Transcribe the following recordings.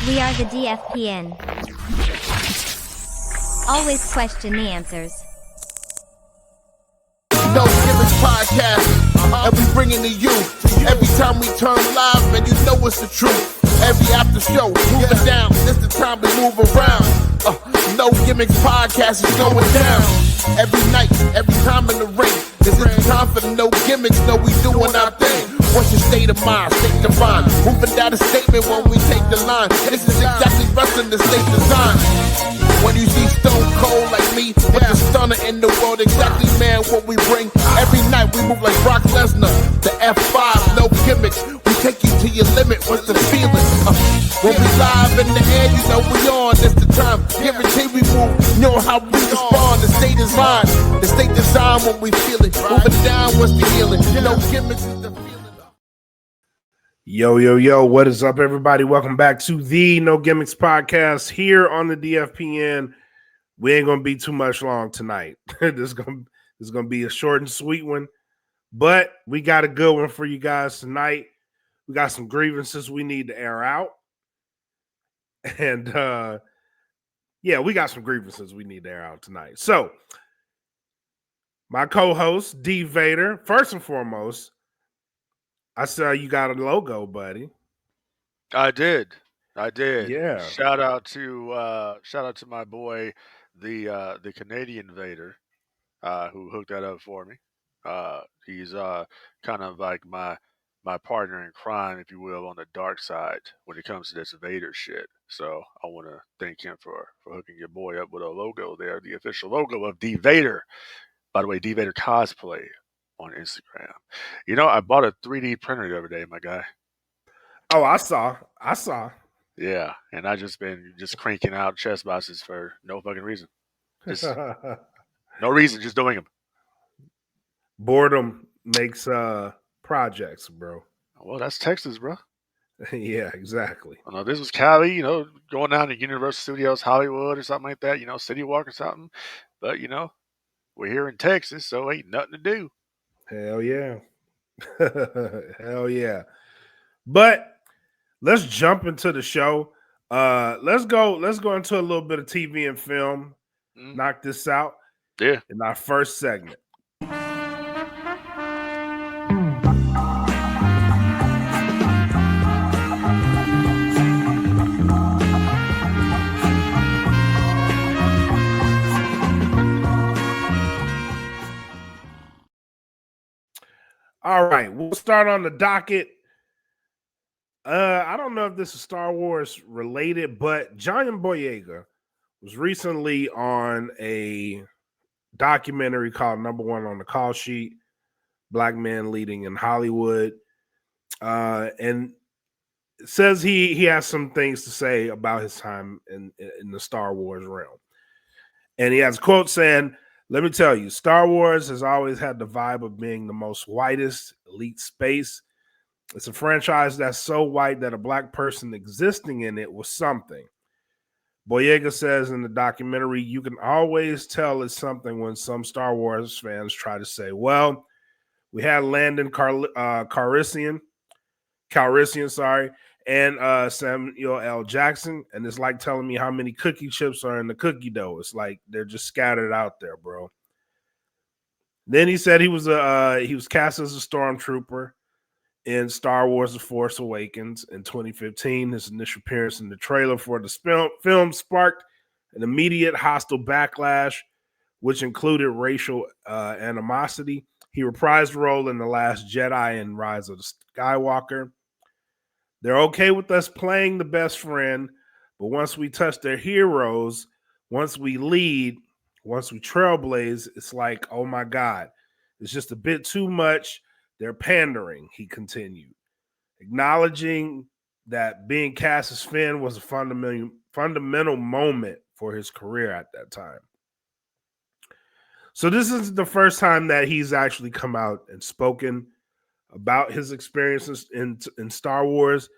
We are the DFPN. Always question the answers. No Gimmicks podcast, and we bring it to you. Every time we turn live, man, you know it's the truth. Every after show, move it down. This the time to move around. No Gimmicks podcast is going down. Every night, every time in the ring. This is the time for the No Gimmicks. No, we doing our thing. What's your state of mind? State divine. Moving down a statement when we take the line. This is exactly wrestling the state design. When you see Stone Cold like me, with the stunner in the world, exactly, man, what we bring. Every night we move like Brock Lesnar, the F5, no gimmicks. We take you to your limit, what's the feeling? When we live in the air, you know we on, it's the time. Guarantee we move, you know how we respond. The state is mine, the state design when we feel it. Moving down, what's the healing? No gimmicks is the feeling. Yo, what is up, everybody? Welcome back to the No Gimmicks podcast here on the DFPN. We ain't gonna be too much long tonight. This is gonna be a short and sweet one, but we got a good one for you guys tonight. We got some grievances we need to air out, and we got some grievances we need to air out tonight. So, my co-host D Vader, first and foremost. I saw you got a logo, buddy. I did. Yeah. Shout out to my boy, the Canadian Vader, who hooked that up for me. He's kind of like my partner in crime, if you will, on the dark side when it comes to this Vader shit. So I want to thank him for hooking your boy up with a logo there, the official logo of D Vader. By the way, D Vader cosplay on Instagram. You know, I bought a 3D printer the other day, my guy. Oh, I saw. Yeah, and I just been cranking out chest boxes for no fucking reason. Just no reason, just doing them. Boredom makes projects, bro. Well, that's Texas, bro. Yeah, exactly. I know this was Cali, you know, going down to Universal Studios Hollywood or something like that, you know, City Walk or something. But, you know, we're here in Texas, so ain't nothing to do. Hell yeah. Hell yeah. But let's jump into the show. Let's go into a little bit of TV and film. Knock this out. Yeah. In our first segment. All right, we'll start on the docket. I don't know if this is Star Wars related, but John Boyega was recently on a documentary called Number One on the Call Sheet, Black Men Leading in Hollywood, and says he has some things to say about his time in the Star Wars realm. And he has a quote saying, "Let me tell you, Star Wars has always had the vibe of being the most whitest elite space. It's a franchise that's so white that a black person existing in it was something." Boyega says in the documentary, "You can always tell it's something when some Star Wars fans try to say, well, we had Landon Calrissian, and Samuel L. Jackson, and it's like telling me how many cookie chips are in the cookie dough. It's like they're just scattered out there, bro." Then he said he was cast as a stormtrooper in Star Wars: The Force Awakens in 2015. His initial appearance in the trailer for the film sparked an immediate hostile backlash, which included racial animosity. He reprised the role in The Last Jedi and Rise of the Skywalker. "They're okay with us playing the best friend, but once we touch their heroes, once we lead, once we trailblaze, it's like, oh my God, it's just a bit too much. They're pandering," he continued, acknowledging that being cast as Finn was a fundamental moment for his career at that time. So this is the first time that he's actually come out and spoken about his experiences in Star Wars.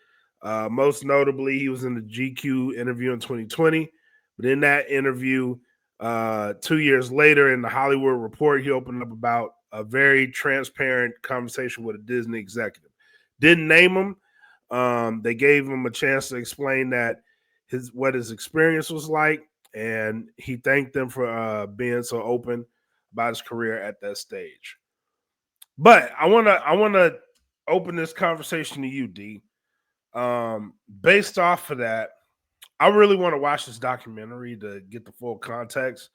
Most notably, he was in the GQ interview in 2020. But in that interview, 2 years later in the Hollywood Report, he opened up about a very transparent conversation with a Disney executive. Didn't name him. They gave him a chance to explain that what his experience was like, and he thanked them for being so open about his career at that stage. But I wanna open this conversation to you, D. Based off of that, I really want to watch this documentary to get the full context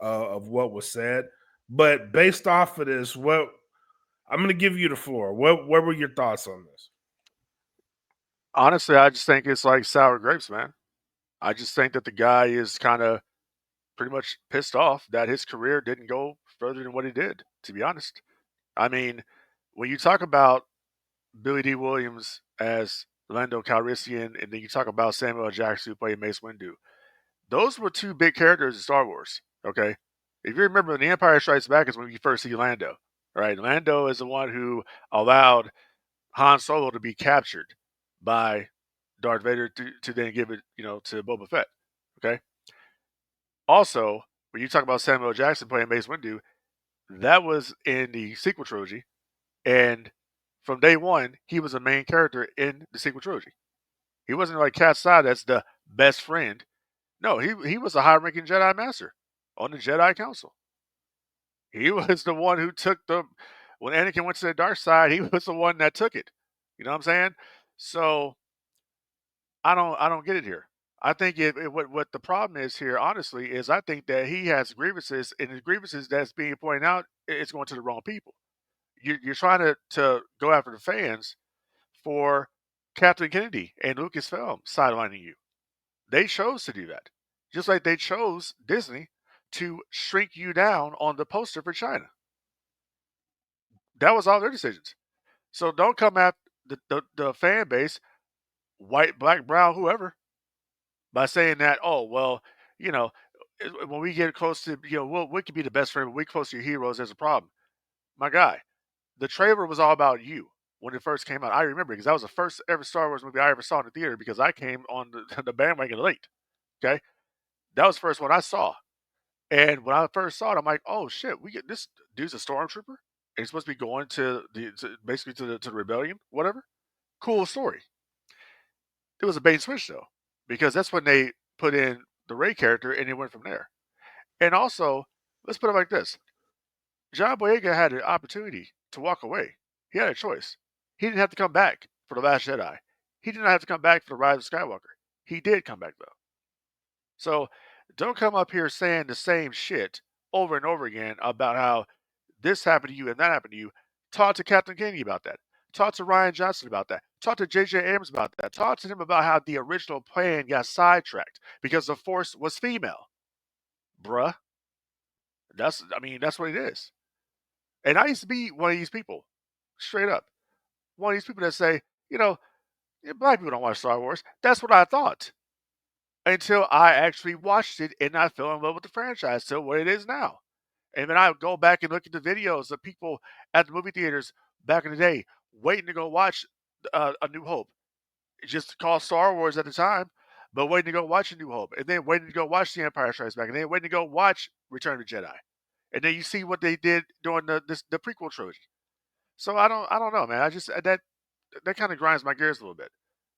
of what was said. But based off of this, what I'm going to give you the floor. What were your thoughts on this? Honestly, I just think it's like sour grapes, man. I just think that the guy is kind of pretty much pissed off that his career didn't go further than what he did, to be honest. I mean, when you talk about Billy D. Williams as Lando Calrissian, and then you talk about Samuel L. Jackson who played Mace Windu, those were two big characters in Star Wars, okay? If you remember, The Empire Strikes Back is when you first see Lando, right? Lando is the one who allowed Han Solo to be captured by Darth Vader to then give it, to Boba Fett, okay? Also, when you talk about Samuel L. Jackson playing Mace Windu, that was in the sequel trilogy, and from day one, he was a main character in the sequel trilogy. He wasn't like cast aside as the best friend. No, he was a high-ranking Jedi Master on the Jedi Council. He was the one who took when Anakin went to the dark side. He was the one that took it. You know what I'm saying? So I don't get it here. I think what the problem is here, honestly, is I think that he has grievances, and the grievances that's being pointed out is going to the wrong people. You're trying to go after the fans for Kathleen Kennedy and Lucasfilm sidelining you. They chose to do that, just like they chose Disney to shrink you down on the poster for China. That was all their decisions. So don't come at the fan base, white, black, brown, whoever, by saying that, oh, well, you know, when we get close to, we could be the best friend, but we close to your heroes, there's a problem. My guy, the trailer was all about you when it first came out. I remember because that was the first ever Star Wars movie I ever saw in the theater because I came on the bandwagon late. Okay. That was the first one I saw. And when I first saw it, I'm like, oh shit, we get this dude's a stormtrooper. And he's supposed to be going basically to the rebellion, whatever. Cool story. It was a bait and switch though, because that's when they put in the Rey character and it went from there. And also, let's put it like this: John Boyega had an opportunity to walk away. He had a choice. He didn't have to come back for the Last Jedi. He did not have to come back for the Rise of Skywalker. He did come back though. So don't come up here saying the same shit over and over again about how this happened to you and that happened to you. Talk to Captain Kennedy about that. Talk to Ryan Johnson about that. Talk to J.J. Abrams about that. Talk to him about how the original plan got sidetracked because the Force was female. Bruh. That's what it is. And I used to be one of these people. Straight up. One of these people that say, black people don't watch Star Wars. That's what I thought. Until I actually watched it and I fell in love with the franchise to what it is now. And then I would go back and look at the videos of people at the movie theaters back in the day waiting to go watch A New Hope. It's just called Star Wars at the time, but waiting to go watch A New Hope. And then waiting to go watch The Empire Strikes Back. And then waiting to go watch Return of the Jedi. And then you see what they did during the prequel trilogy. So I don't know, man. I just that kind of grinds my gears a little bit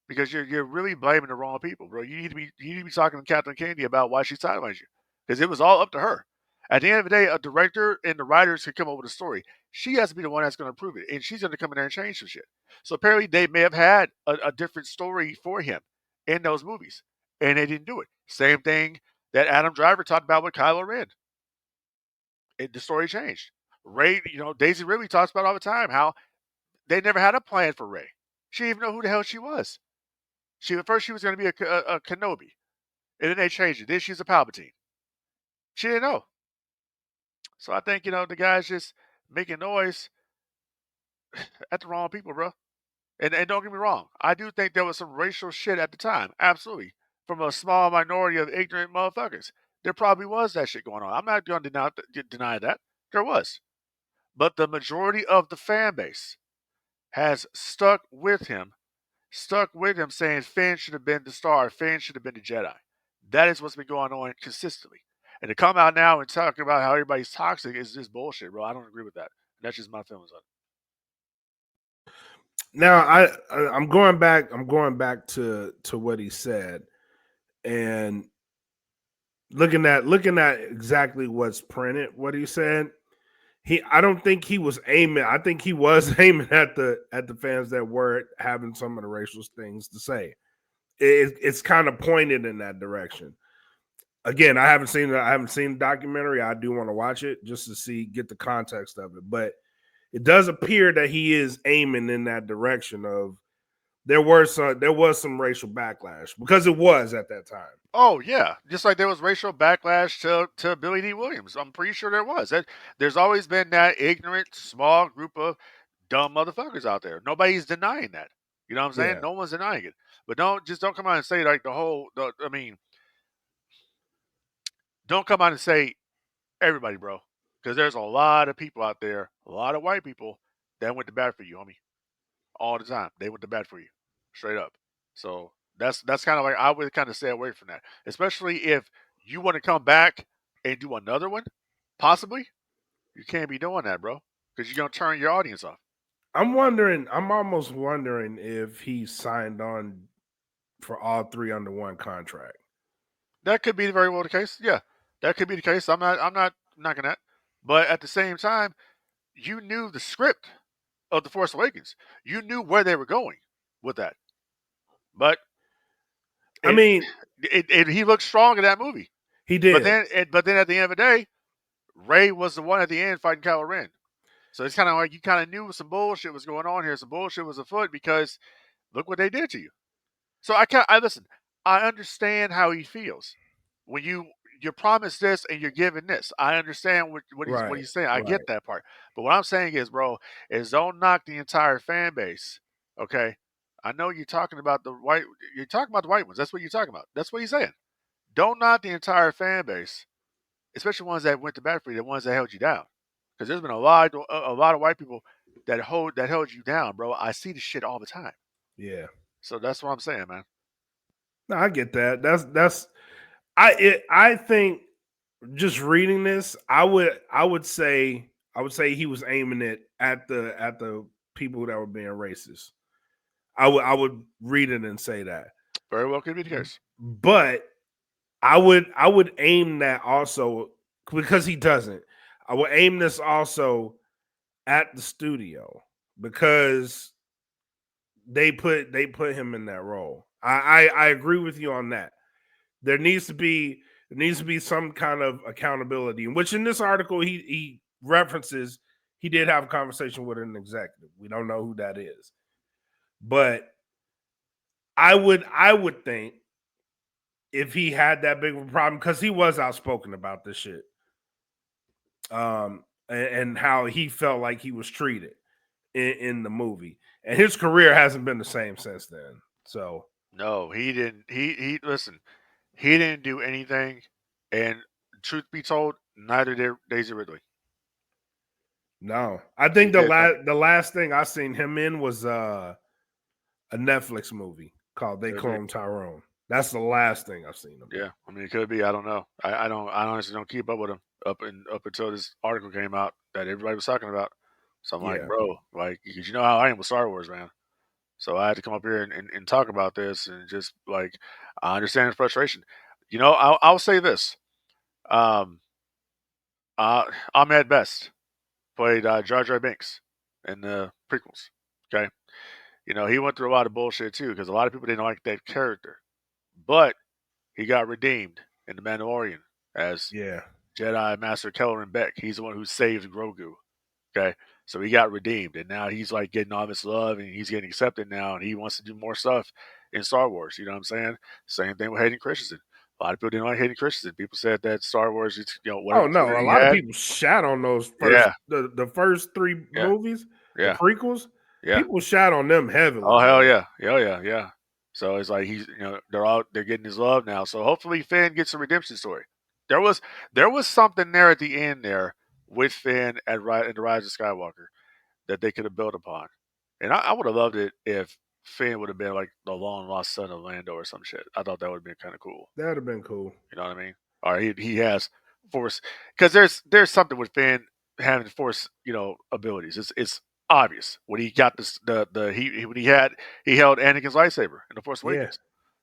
because you're really blaming the wrong people, bro. You need to be talking to Kathleen Kennedy about why she sidelined you because it was all up to her. At the end of the day, a director and the writers can come up with a story. She has to be the one that's going to approve it, and she's going to come in there and change some shit. So apparently, they may have had a different story for him in those movies, and they didn't do it. Same thing that Adam Driver talked about with Kylo Ren. The story changed. Rey, Daisy Ridley talks about all the time how they never had a plan for Rey. She didn't even know who the hell she was. At first she was going to be a Kenobi, and then they changed it. Then she's a Palpatine. She didn't know. So I think the guy's just making noise at the wrong people, bro. And don't get me wrong, I do think there was some racial shit at the time, absolutely, from a small minority of ignorant motherfuckers. There probably was that shit going on. I'm not going to deny that. There was. But the majority of the fan base has stuck with him saying Finn should have been the star, Finn should have been the Jedi. That is what's been going on consistently. And to come out now and talking about how everybody's toxic is just bullshit, bro. I don't agree with that. And that's just my feelings on it. Now I'm going back to what he said. And looking at exactly what's printed, what he said, I don't think he was aiming. I think he was aiming at the fans that were having some of the racial things to say. It's kind of pointed in that direction. Again, I haven't seen the documentary. I do want to watch it just to get the context of it. But it does appear that he is aiming in that direction of there was some racial backlash because it was at that time. Oh yeah, just like there was racial backlash to Billy D. Williams. I'm pretty sure there was. There's always been that ignorant small group of dumb motherfuckers out there. Nobody's denying that. You know what I'm saying? Yeah. No one's denying it. But don't come out and say like I mean, don't come out and say everybody, bro, because there's a lot of people out there, a lot of white people that went to bat for you, homie, all the time. They went to bat for you, straight up. So that's kind of like I would kind of stay away from that, especially if you want to come back and do another one, possibly. You can't be doing that, bro, because you're gonna turn your audience off. I'm almost wondering if he signed on for all three under one contract. That could be very well the case. Yeah, that could be the case. I'm not knocking that, but at the same time, you knew the script of the Force Awakens. You knew where they were going with that, but I mean, he looked strong in that movie. he did. But then at the end of the day, Ray was the one at the end fighting Kylo Ren. So it's kind of like you kind of knew some bullshit was going on here. Some bullshit was afoot because look what they did to you. So I listen. I understand how he feels when you're promised this and you're given this. I understand what he's saying. I get that part. But what I'm saying is, bro, is don't knock the entire fan base. Okay, I know you're talking about the white. You're talking about the white ones. That's what you're talking about. That's what he's saying. Don't knock the entire fan base, especially ones that went to bat for you, the ones that held you down. Because there's been a lot of white people that held you down, bro. I see this shit all the time. Yeah. So that's what I'm saying, man. No, I get that. I think just reading this, I would say he was aiming it at the people that were being racist. I would read it and say that. Very well could be the case. But I would aim that also because he doesn't. I would aim this also at the studio because they put him in that role. I agree with you on that. There needs to be some kind of accountability, which in this article he references he did have a conversation with an executive. We don't know who that is, but I would think if he had that big of a problem because he was outspoken about this shit, and how he felt like he was treated in the movie, and his career hasn't been the same since then. So no, he didn't. He listen. He didn't do anything, and truth be told, neither did Daisy Ridley. No, I think the last thing I seen him in was a Netflix movie called They Clone Tyrone. That's the last thing I've seen him. Yeah, I mean it could be. I don't know. I honestly don't keep up with him up until this article came out that everybody was talking about. So I'm like, bro, like, because you know how I am with Star Wars, man. So I had to come up here and talk about this and just like I understand his frustration. You know, I'll say this. Ahmed Best played Jar Jar Binks in the prequels. Okay, you know he went through a lot of bullshit too because a lot of people didn't like that character, but he got redeemed in the Mandalorian as Jedi Master Kelleran Beck. He's the one who saved Grogu. Okay, so he got redeemed, and now he's like getting all this love, and he's getting accepted now, and he wants to do more stuff in Star Wars. You know what I'm saying? Same thing with Hayden Christensen. A lot of people didn't like Hayden Christensen. People said that Star Wars, whatever. Oh no, a lot of people shat on those first, the first three movies, the prequels. Yeah, people shat on them heavily. Oh hell yeah, yeah. So it's like they're getting his love now. So hopefully Finn gets a redemption story. There was something there at the end there with Finn in the Rise of Skywalker that they could have built upon, and I would have loved it if Finn would have been like the long lost son of Lando or some shit. I thought that would have been kind of cool. That would have been cool. You know what I mean? Or he has Force because there's something with Finn having Force abilities. It's obvious when he got this he held Anakin's lightsaber in the Force Awakens.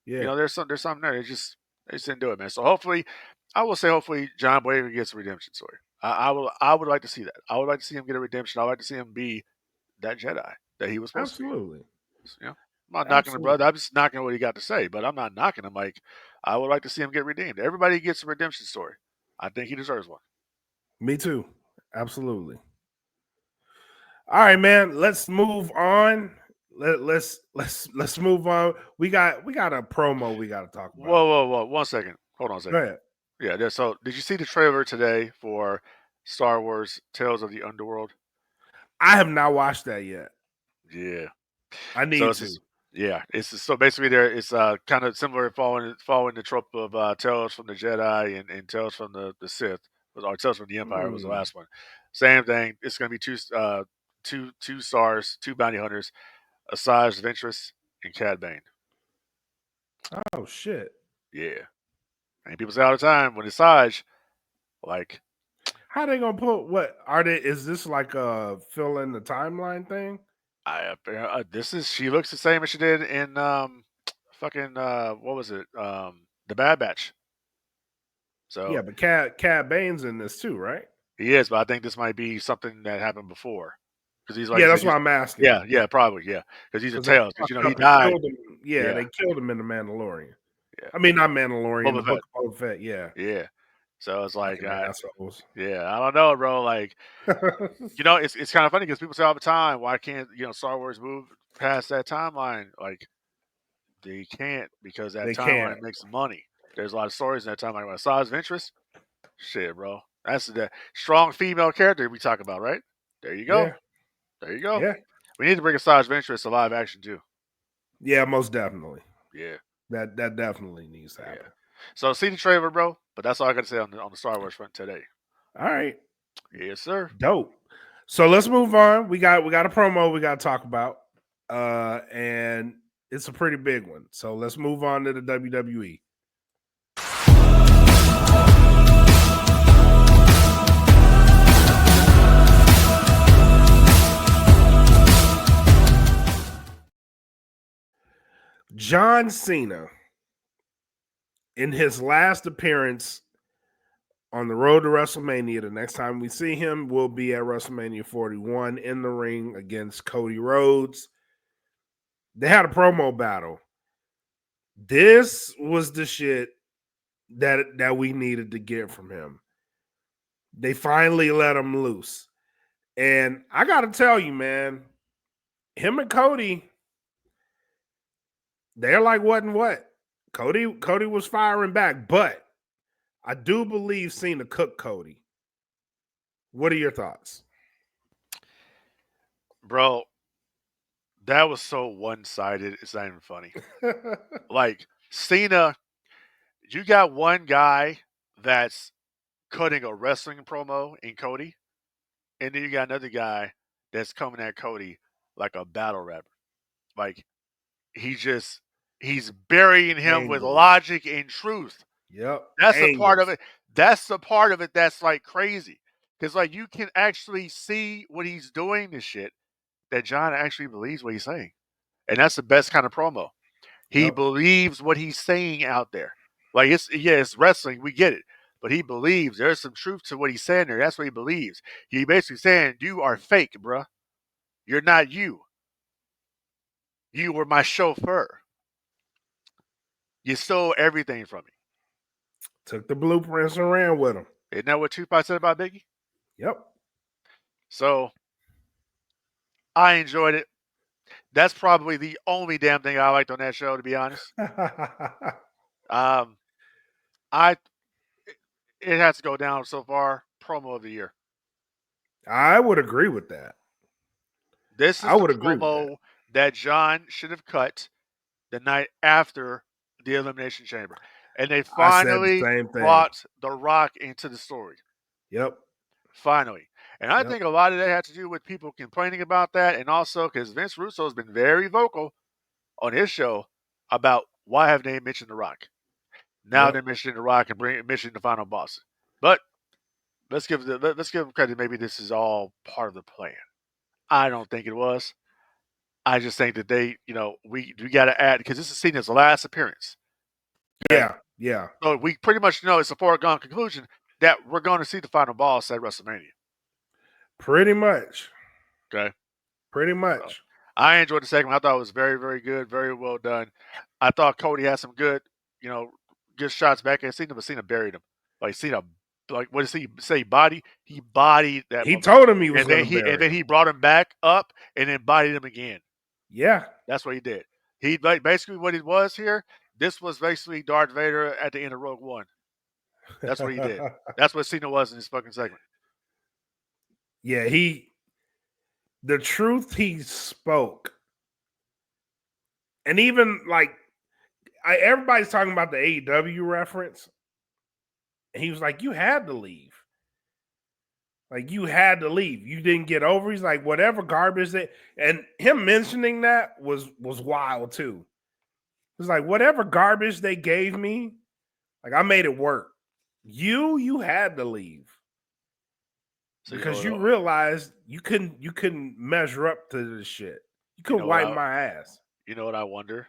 Yeah. There's something there. It's just They just didn't do it, man. So hopefully, I will say hopefully John Boyega gets a redemption story. I would like to see that. I would like to see him get a redemption. I would like to see him be that Jedi that he was supposed to be. Absolutely. You know, I'm not knocking the Absolutely. brother. I'm just knocking what he got to say, but I'm not knocking him. Like, I would like to see him get redeemed. Everybody gets a redemption story. I think he deserves one. Me too. Absolutely. All right, man. Let's move on. Let's move on. We got a promo we got to talk about. Whoa. 1 second. Hold on a Go second. ahead. Yeah. So, did you see the trailer today for Star Wars: Tales of the Underworld? I have not watched that yet. Yeah. I need So to. it's so basically there. It's kind of similar, following the trope of Tales from the Jedi and Tales from the Sith, or Tales from the Empire was the last one. Same thing. It's going to be two stars, two bounty hunters, Asajj Ventress and Cad Bane. Oh shit. Yeah, and people say all the time when Asajj, like, How they gonna put what are they? Is this like a fill in the timeline thing? she looks the same as she did in fucking what was it the Bad Batch. So Yeah, but Cad Bane's in this too, right? he is, but I think this might be something that happened before, because he's like Yeah, you said, that's why I'm asking. probably, because he's a Because they Tales, because fucked he up and died. killed him. Yeah, Yeah, they killed him in the Mandalorian. yeah, I mean, not Mandalorian, the Boba Fett. Book of Boba Fett. Yeah, Yeah, so it's like, fucking assholes. yeah, I don't know, bro. Like, it's kind of funny because people say all the time, why can't Star Wars move past that timeline? Like, they can't, because that They timeline can't. makes money. There's a lot of stories in that timeline. When Asajj Ventress, shit, bro, that's the strong female character we talk about, right? There you go. Yeah, There you go. yeah, We need to bring Asajj Ventress to live action too. yeah. Most definitely. Yeah, That definitely needs to yeah. happen. So see the trailer, bro. But that's all I got to say on the Star Wars front today. All right, Yes, sir. dope. So let's move on. We got a promo we got to talk about, and it's a pretty big one. So let's move on to the WWE. John Cena, in his last appearance on the road to WrestleMania, the next time we see him will be at WrestleMania 41 in the ring against Cody Rhodes. They had a promo battle. This was the shit that we needed to get from him. They finally let him loose. And I got to tell you, man, him and Cody, they're like what and what. Cody was firing back, but I do believe Cena cooked Cody. What are your thoughts? Bro, that was so one-sided. It's not even funny. Like, Cena, you got one guy that's cutting a wrestling promo in Cody, and then you got another guy that's coming at Cody like a battle rapper. Like, he's burying him with Angles. logic and truth. Yep. That's the part of Angles. it. That's the part of it that's like crazy. Because like you can actually see what he's doing this shit, that John actually believes what he's saying. And that's the best kind of promo. He Yep. believes what he's saying out there. Like it's wrestling, we get it. But he believes there's some truth to what he's saying there. That's what he believes. He basically saying, you are fake, bruh. You're not you. You were my chauffeur. You stole everything from me. Took the blueprints and ran with them. Isn't that what Tupac said about Biggie? Yep. So I enjoyed it. That's probably the only damn thing I liked on that show, to be honest. I it has to go down so far. Promo of the year. I would agree with that. This is I the would agree with promo that John should have cut the night after the Elimination Chamber, and they I said the finally same thing. brought The Rock into the story. Yep. Finally. And I Yep. think a lot of that had to do with people complaining about that, and also because Vince Russo has been very vocal on his show about why haven't they mentioned The Rock. Now Yep. they're mentioning The Rock and mentioning the final boss. But let's give them credit. Maybe this is all part of the plan. I don't think it was. I just think that they, we got to add, because this is Cena's last appearance. Okay? Yeah. Yeah. So we pretty much know it's a foregone conclusion that we're going to see the final boss at WrestleMania. Pretty much. Okay. Pretty So, much. I enjoyed the segment. I thought it was very, very good, very well done. I thought Cody had some good, good shots back and Cena, but Cena buried him. Like Cena, like what does he say? He bodied that He motherfucker. told him he was And then going to bury him. he brought him back up and then bodied him again. Yeah. That's what he did. He like basically what it was here. This was basically Darth Vader at the end of Rogue One. That's what he did. That's what Cena was in this fucking segment. Yeah, the truth he spoke. And even like everybody's talking about the AEW reference. And he was like, you had to leave. Like, you had to leave. You didn't get over. He's like, whatever garbage that, and him mentioning that was wild too. It was like, whatever garbage they gave me, like I made it work. You had to leave. So, because you realized you couldn't measure up to this shit. You couldn't wipe my ass. You know what I wonder?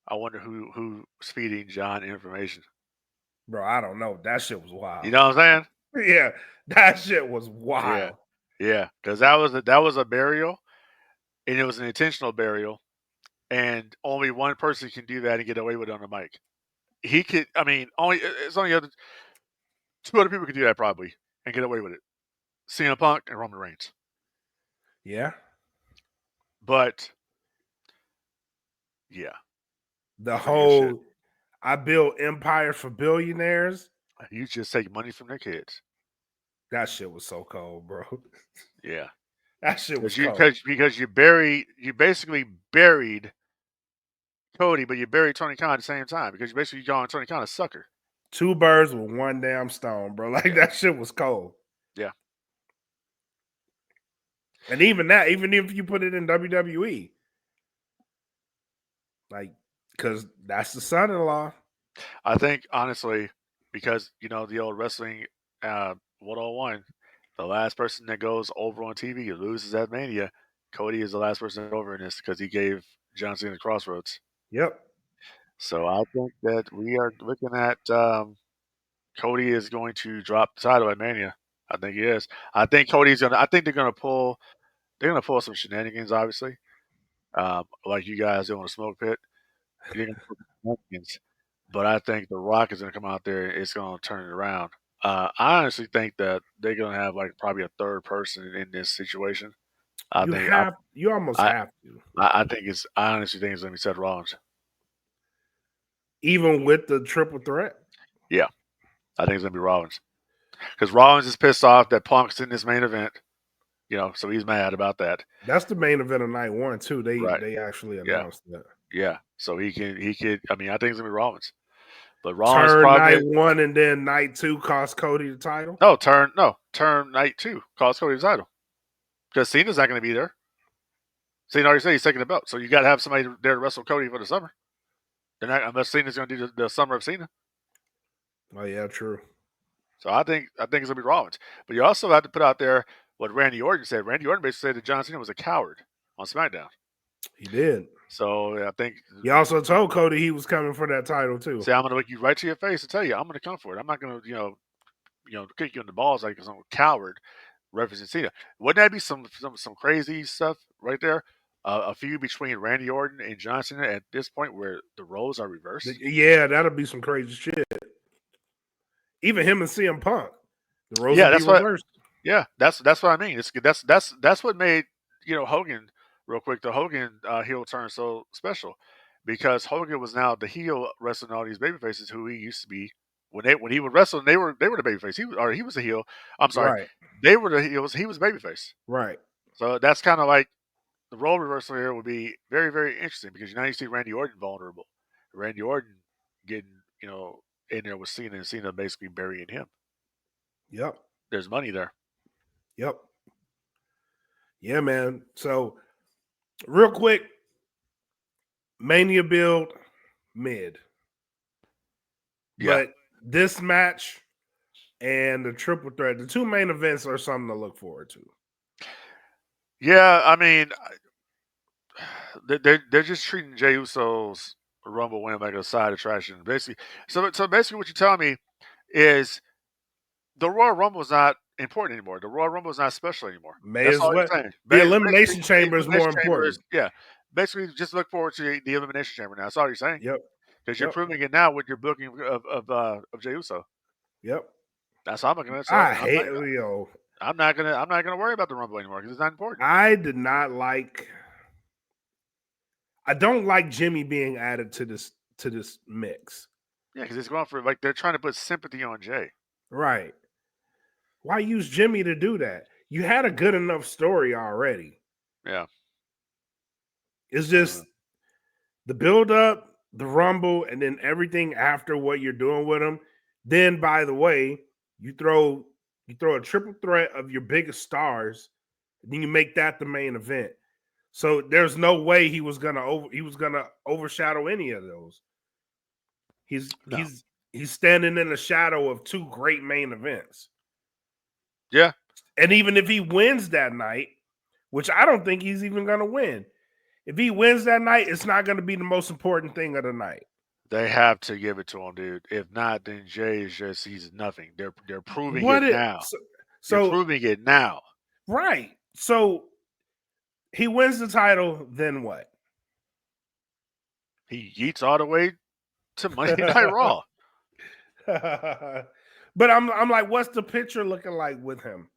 I wonder who's feeding John information. Bro, I don't know. That shit was wild. You know what I'm saying? Yeah, that shit was wild. Yeah, because that was a burial, and it was an intentional burial, and only one person can do that and get away with it on the mic. He could. I mean, it's only two other people could do that probably and get away with it. CM Punk and Roman Reigns. Yeah. But yeah. The whole I built empire for billionaires. You just take money from their kids. That shit was so cold, bro. Yeah. That shit was cold. Because you basically buried Cody, but you buried Tony Khan at the same time because you basically calling Tony Khan a sucker. 2 birds with one damn stone, bro. Like that shit was cold. Yeah. And even if you put it in WWE, like, because that's the son-in-law. I think honestly, because the old wrestling 101, the last person that goes over on TV loses at Mania. Cody is the last person over in this because he gave John Cena Crossroads. Yep. So I think that we are looking at Cody is going to drop the title at Mania. I think he is. I think they're gonna pull some shenanigans, obviously. Like you guys do on a smoke pit. They're gonna pull some shenanigans. But I think The Rock is gonna come out there and it's gonna turn it around. I honestly think that they're gonna have like probably a third person in this situation. You almost have to. I honestly think it's gonna be Seth Rollins. Even with the triple threat? Yeah. I think it's gonna be Rollins. Because Rollins is pissed off that Punk's in this main event. So he's mad about that. That's the main event of night one too. They actually announced that. Yeah. So he could. I mean, I think it's gonna be Rollins. But Rollins turn probably night 1 and then night 2 cost Cody the title. Turn night 2 cost Cody the title because Cena's not going to be there. Cena already said he's taking the belt, so you got to have somebody there to wrestle Cody for the summer. They're not unless Cena's going to do the summer of Cena. Oh yeah, true. So I think it's going to be Rollins, but you also have to put out there what Randy Orton said. Randy Orton basically said that John Cena was a coward on SmackDown. He did. So I think he also told Cody he was coming for that title too. See, I'm going to look you right to your face and tell you I'm going to come for it. I'm not going to kick you in the balls like some coward referencing Cena. Wouldn't that be some crazy stuff right there? A feud between Randy Orton and John Cena at this point where the roles are reversed. Yeah, that'll be some crazy shit. Even him and CM Punk, the roles will be reversed. That's what I mean. That's what made Hogan real quick. The Hogan heel turn so special because Hogan was now the heel wrestling all these babyfaces who he used to be. When he would wrestle, they were the babyface. He was a heel. I'm sorry, right. They were the heels. He was babyface. Right. So that's kind of like the role reversal here would be very, very interesting because now you see Randy Orton vulnerable. Randy Orton getting in there with Cena and Cena basically burying him. Yep. There's money there. Yep. Yeah, man. So real quick, Mania build mid. Yeah. But this match and the triple threat, the 2 main events are something to look forward to. Yeah, I mean, they're just treating Jey Uso's Rumble went like a side attraction. Basically, so basically, what you're telling me is the Royal Rumble is not important anymore. The Royal Rumble is not special anymore. May That's as all well. you're saying. The Basically, Elimination the Chamber is more Elimination Chamber important. is Basically, just look forward to the Elimination Chamber now. That's all you're saying. Yep. Because you're proving it now with your booking of Jey Uso. Yep. That's how I'm looking at it. So I hate yo. I'm not gonna worry about the Rumble anymore because it's not important. I did not like. I don't like Jimmy being added to this mix. Yeah, because it's going for like they're trying to put sympathy on Jay. Right. Why use Jimmy to do that? You had a good enough story already. Yeah. It's just the build up, the Rumble, and then everything after what you're doing with him. Then, by the way, you throw a triple threat of your biggest stars, and then you make that the main event. So there's no way he was gonna overshadow any of those. He's standing in the shadow of two great main events. Yeah. And even if he wins that night, which I don't think he's even gonna win, if he wins that night, it's not gonna be the most important thing of the night. They have to give it to him, dude. If not, then Jay is he's nothing. They're proving What it now. So they're proving it now. Right. So he wins the title, then what? He yeets all the way to Monday Night Raw. But I'm like, what's the picture looking like with him?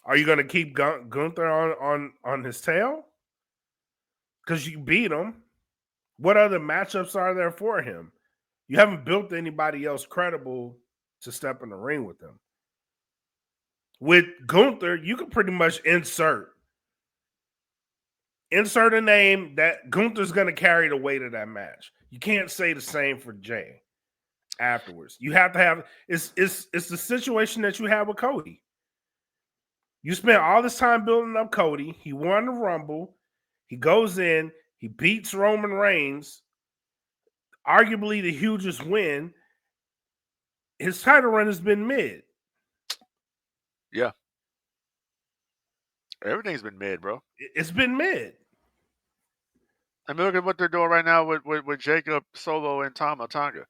Are you gonna keep Gunther on his tail? Because you beat him. What other matchups are there for him? You haven't built anybody else credible to step in the ring with him. With Gunther, you can pretty much insert a name that Gunther's going to carry the weight of that match. You can't say the same for Jay afterwards. You have to have it's the situation that you have with Cody. You spent all this time building up Cody. He won the Rumble. He goes in. He beats Roman Reigns. Arguably the hugest win. His title run has been mid. Yeah. Everything's been mid, bro. It's been mid. I mean, look at what they're doing right now with Jacob, Solo, and Tama Tonga.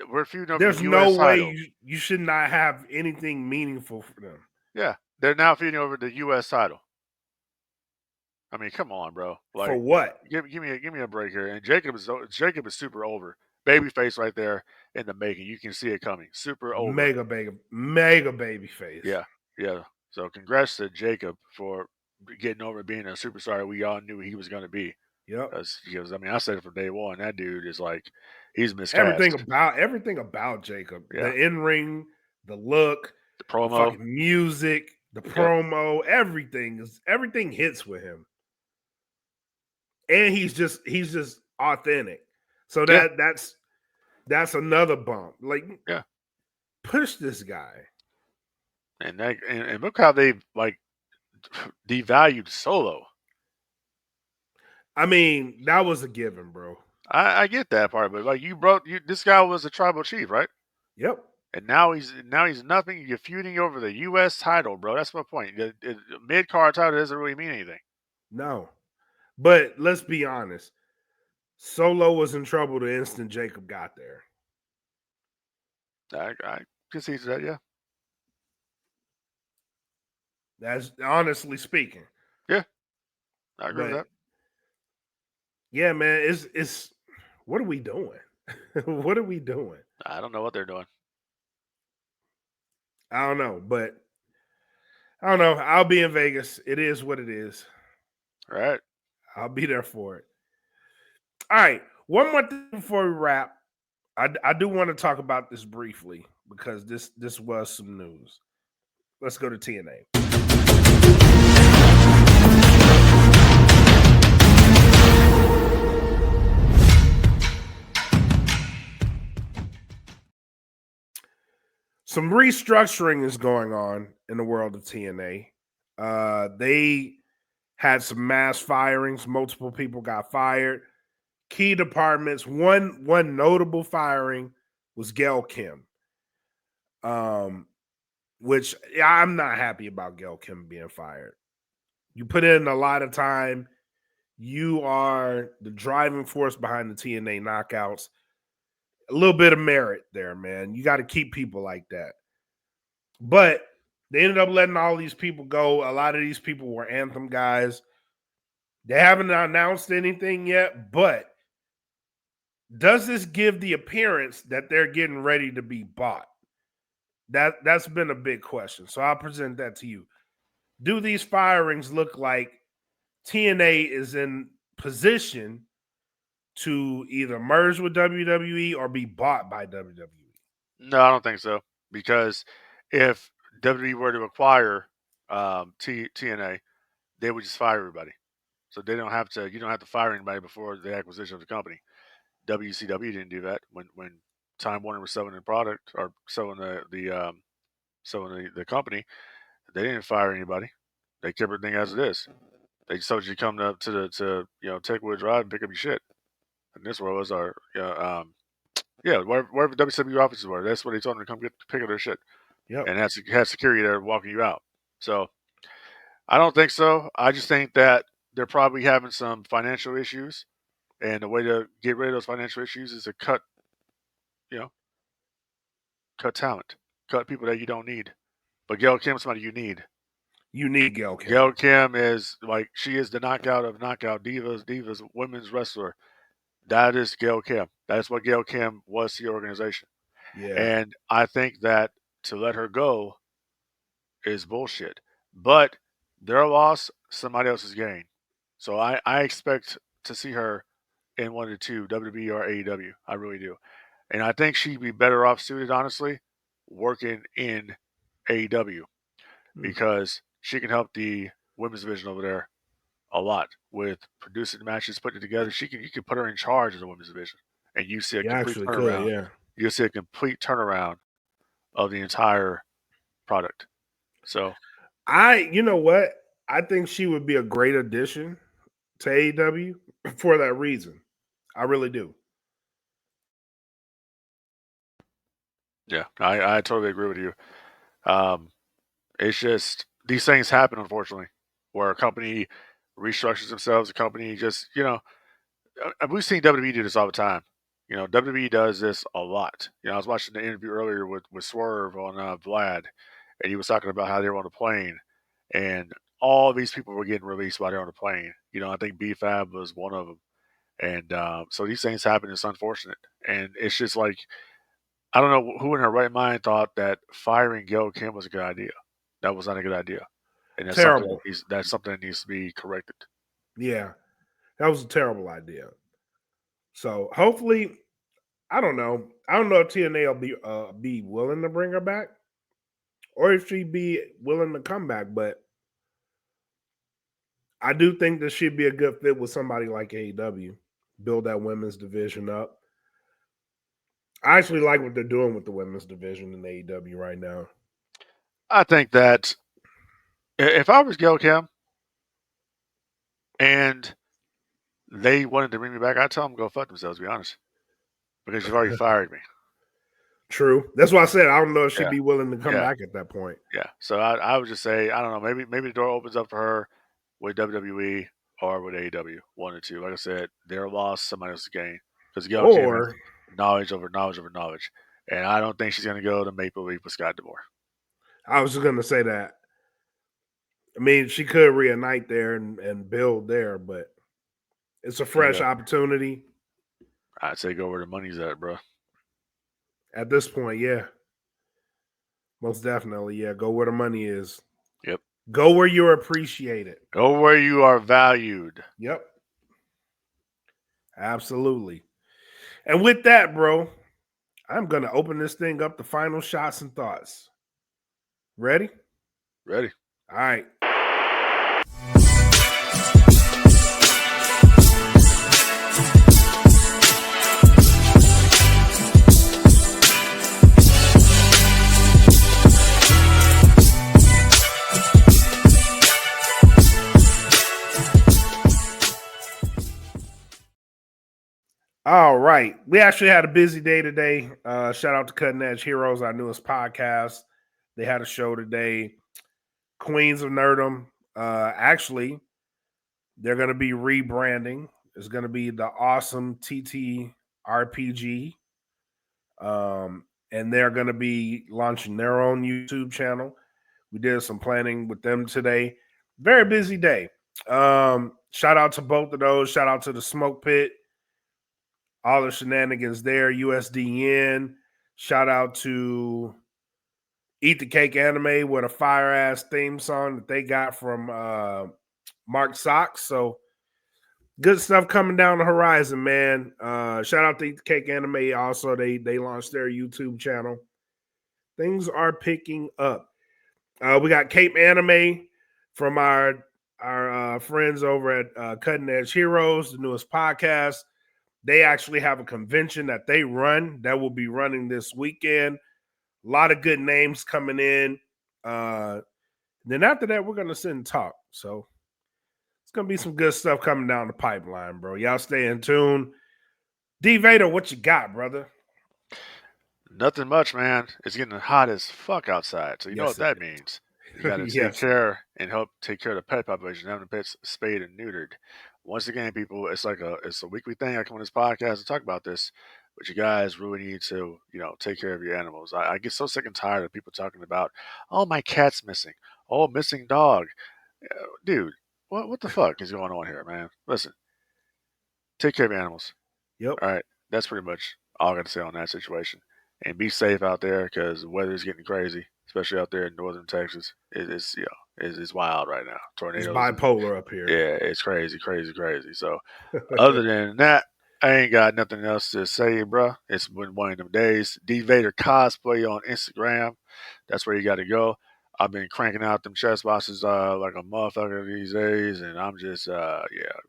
We're feuding over There's the no US title. way you should not have anything meaningful for them. Yeah, they're now feuding over the US title. I mean, come on, bro. Like, for what? Give me a break here. And Jacob is super over. Babyface right there in the making. You can see it coming. Super over. Mega baby face. Yeah. So congrats to Jacob for getting over being a superstar we all knew he was going to be. Yep. Because I mean, I said it from day one. That dude is like, he's miscast. Everything about Jacob. Yeah. The in-ring, the look, the promo, the fucking music, the promo, everything hits with him. And he's just authentic. So that's another bump. Like, push this guy. And look how they like devalued Solo. I mean, that was a given, bro. I get that part, but like this guy was a tribal chief, right? Yep. And now he's nothing. You're feuding over the U.S. title, bro. That's my point. The mid-card title doesn't really mean anything. No. But let's be honest. Solo was in trouble the instant Jacob got there. I can see that, yeah. That's honestly speaking. Yeah. I agree with that. Yeah, man. It's what are we doing? What are we doing? I don't know what they're doing. I don't know, but I don't know. I'll be in Vegas. It is what it is. All right. I'll be there for it. All right. One more thing before we wrap. I do want to talk about this briefly because this was some news. Let's go to TNA. Some restructuring is going on in the world of TNA. They had some mass firings. Multiple people got fired. Key departments. One notable firing was Gail Kim, which I'm not happy about Gail Kim being fired. You put in a lot of time. you are the driving force behind the TNA knockouts. A little bit of merit there, man. You got to keep people like that. But they ended up letting all these people go. A lot of these people were Anthem guys. They haven't announced anything yet, but does this give the appearance that they're getting ready to be bought? That's been a big question. So I'll present that to you. Do these firings look like TNA is in position to either merge with WWE or be bought by WWE? No, I don't think so. Because if WWE were to acquire TNA, they would just fire everybody. So they don't have to. You don't have to fire anybody before the acquisition of the company. WCW didn't do that when Time Warner was selling the product or selling the company. They didn't fire anybody. They kept everything as it is. They just told you to come up to Techwood Drive and pick up your shit. And this was our wherever WCW offices were. That's where they told them to come pick up their shit. Yep. And had security there walking you out. So I don't think so. I just think that they're probably having some financial issues, and the way to get rid of those financial issues is to cut talent, cut people that you don't need. But Gail Kim's somebody you need. You need Gail Kim. Gail Kim is she is the knockout of knockout divas women's wrestler. That is Gail Kim. That is what Gail Kim was to the organization. Yeah. And I think that to let her go is bullshit. But their loss, somebody else's gain. So I expect to see her in one of the two, WWE or AEW. I really do. And I think she'd be better off suited, honestly, working in AEW because she can help the women's division over there a lot with producing the matches, putting it together. You can put her in charge of the women's division, and you see a complete turnaround. Yeah. You see a complete turnaround of the entire product. So, you know what? I think she would be a great addition to AEW for that reason. I really do. yeah, I totally agree with you. It's just these things happen, unfortunately, where a company restructures themselves. A company just, we've seen WWE do this all the time. WWE does this a lot. I was watching the interview earlier with Swerve on Vlad, and he was talking about how they were on the plane, and all these people were getting released while they're on the plane. I think B-Fab was one of them. And so these things happen. It's unfortunate. And it's just like, I don't know who in her right mind thought that firing Gail Kim was a good idea. That was not a good idea. And that's Terrible. Something that needs to be corrected. Yeah. That was a terrible idea. So hopefully, I don't know. I don't know if TNA will be willing to bring her back or if she'd be willing to come back, but I do think that she'd be a good fit with somebody like AEW. Build that women's division up. I actually like what they're doing with the women's division in AEW right now. I think that if I was Gail Kim and they wanted to bring me back, I'd tell them to go fuck themselves, to be honest. Because you've already fired me. True. That's why I said I don't know if she'd be willing to come back at that point. Yeah. So I would just say, I don't know, maybe the door opens up for her with WWE or with AEW, one or two. Like I said, their loss, somebody else's gain. Because Gail Kim has knowledge over knowledge. And I don't think she's going to go to Maple Leaf with Scott D'Amore. I was just going to say that. I mean, she could reunite there and build there, but it's a fresh opportunity. I'd say go where the money's at, bro. At this point, yeah. Most definitely, yeah. Go where the money is. Yep. Go where you're appreciated. Go where you are valued. Yep. Absolutely. And with that, bro, I'm going to open this thing up to final shots and thoughts. Ready? Ready. All right. All right. We actually had a busy day today. Shout out to Cutting Edge Heroes, our newest podcast. They had a show today. Queens of Nerdom. Actually, They're going to be rebranding. It's going to be the Awesome TT RPG. And they're going to be launching their own YouTube channel. We did some planning with them today. Very busy day. Shout out to both of those. Shout out to the Smoke Pit. All the shenanigans there. USDN. Shout out to Eat the Cake Anime with a fire ass theme song that they got from Mark Sox. So good stuff coming down the horizon, man. Shout out to Eat the Cake Anime. Also, they launched their YouTube channel. Things are picking up. We got Cape Anime from our friends over at Cutting Edge Heroes, the newest podcast. They actually have a convention that they run that will be running this weekend. A lot of good names coming in. Then after that, we're going to sit and talk. So it's going to be some good stuff coming down the pipeline, bro. Y'all stay in tune. D. Vader, what you got, brother? Nothing much, man. It's getting hot as fuck outside. So you know what that means. You got to take care and help take care of the pet population, having the pets spayed and neutered. Once again, people, it's a weekly thing. I come on this podcast to talk about this, but you guys really need to, take care of your animals. I get so sick and tired of people talking about, oh, my cat's missing. Oh, missing dog. Dude, what the fuck is going on here, man? Listen, take care of your animals. Yep. All right. That's pretty much all I got to say on that situation. And be safe out there because the weather's getting crazy, especially out there in northern Texas. It's wild right now. Tornadoes. It's bipolar up here. Yeah, it's crazy. So, other than that, I ain't got nothing else to say, bro. It's been one of them days. D Vader cosplay on Instagram. That's where you got to go. I've been cranking out them chest boxes like a motherfucker these days, and I'm just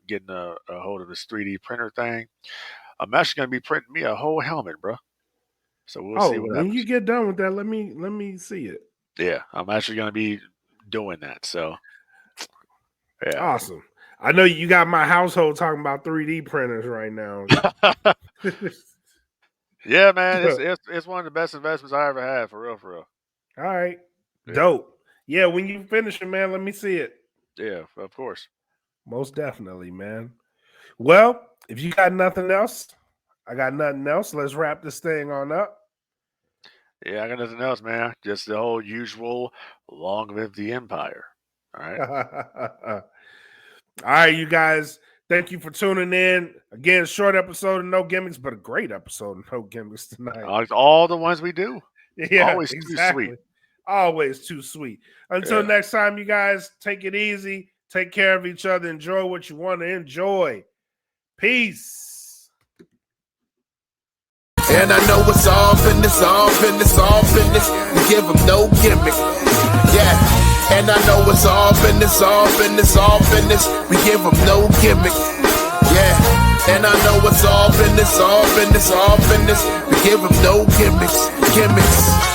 getting a hold of this 3D printer thing. I'm actually gonna be printing me a whole helmet, bro. So we'll see what happens. When you get done with that, let me see it. Yeah, I'm actually going to be doing that. So, yeah. Awesome. I know you got my household talking about 3D printers right now. Yeah, man. It's one of the best investments I ever had, for real. All right. Yeah. Dope. Yeah, when you finish it, man, let me see it. Yeah, of course. Most definitely, man. Well, if you got nothing else, I got nothing else. Let's wrap this thing on up. Yeah, I got nothing else, man. Just the whole usual long live the empire. All right. All right, you guys. Thank you for tuning in. Again, short episode of No Gimmicks, but a great episode of No Gimmicks tonight. All the ones we do. Yeah, always exactly. Too sweet. Always too sweet. Until next time, you guys, take it easy. Take care of each other. Enjoy what you want to enjoy. Peace. And I know it's all business. We give them no gimmick. Yeah. And I know it's all business. We give them no gimmick. Yeah. And I know it's all business. We give them no gimmicks.